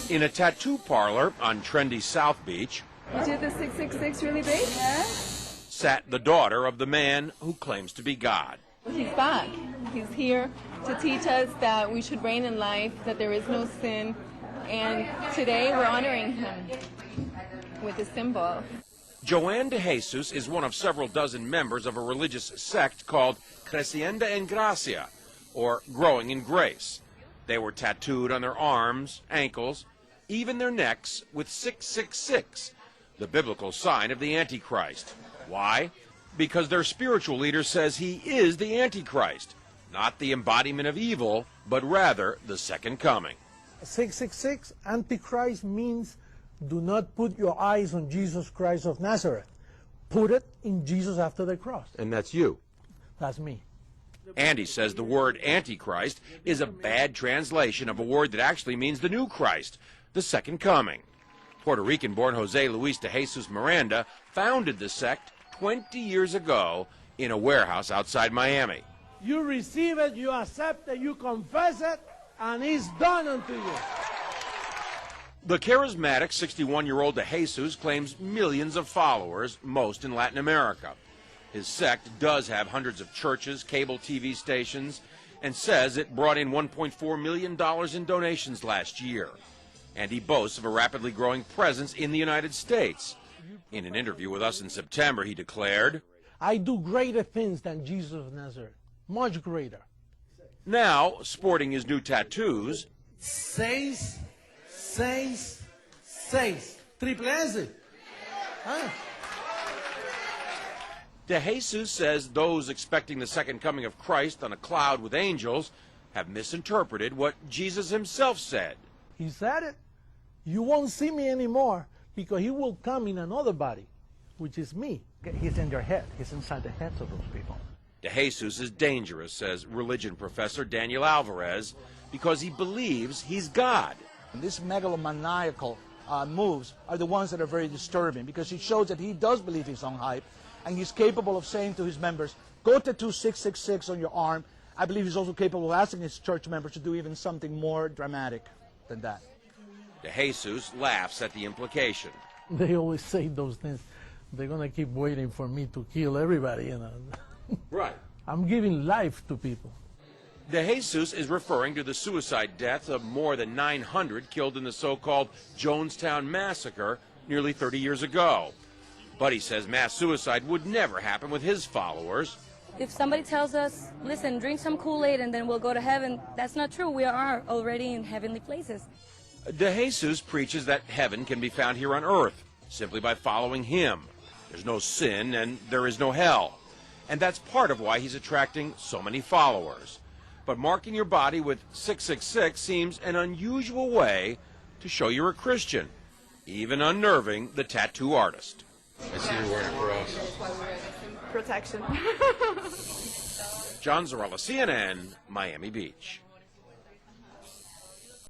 In a tattoo parlor on trendy South Beach, You did the 666 really big? Yeah. sat the daughter of the man who claims to be God. He's back. He's here to teach us that we should reign in life, that there is no sin, and today we're honoring him with a symbol. Joanne de Jesus is one of several dozen members of a religious sect called Creciendo en Gracia, or Growing in Grace. They were tattooed on their arms, ankles, even their necks with 666, the biblical sign of the Antichrist. Why? Because their spiritual leader says he is the Antichrist, not the embodiment of evil, but rather the second coming. 666, Antichrist means do not put your eyes on Jesus Christ of Nazareth. Put it in Jesus after the cross. And that's you. That's me. Andy says the word Antichrist is a bad translation of a word that actually means the new Christ, the second coming. Puerto Rican-born Jose Luis de Jesus Miranda founded the sect 20 years ago in a warehouse outside Miami. You receive it, you accept it, you confess it, and it's done unto you. The charismatic 61-year-old de Jesus claims millions of followers, most in Latin America. His sect does have hundreds of churches, cable TV stations, and says it brought in $1.4 million in donations last year. And he boasts of a rapidly growing presence in the United States. In an interview with us in September, he declared, I do greater things than Jesus of Nazareth, much greater. Now, sporting his new tattoos, 6, 6, 6. Triple S. Huh? de Jesus says those expecting the second coming of Christ on a cloud with angels have misinterpreted what Jesus himself said. He said it. You won't see me anymore because he will come in another body, which is me. He's in their head. He's inside the heads of those people. De Jesus is dangerous, says religion professor Daniel Alvarez, because he believes he's God. And these megalomaniacal moves are the ones that are very disturbing because it shows that he does believe his own hype and he's capable of saying to his members, go tattoo 666 on your arm. I believe he's also capable of asking his church members to do even something more dramatic than that. De Jesus laughs at the implication. They always say those things. They're going to keep waiting for me to kill everybody, you know. Right. I'm giving life to people. De Jesus is referring to the suicide deaths of more than 900 killed in the so-called Jonestown massacre nearly 30 years ago. But he says mass suicide would never happen with his followers. If somebody tells us, listen, drink some Kool-Aid and then we'll go to heaven, that's not true. We are already in heavenly places. De Jesus preaches that heaven can be found here on earth simply by following him. There's no sin and there is no hell. And that's part of why he's attracting so many followers. But marking your body with 666 seems an unusual way to show you're a Christian, even unnerving the tattoo artist. I see you're wearing a cross. Protection. John Zarella, CNN, Miami Beach.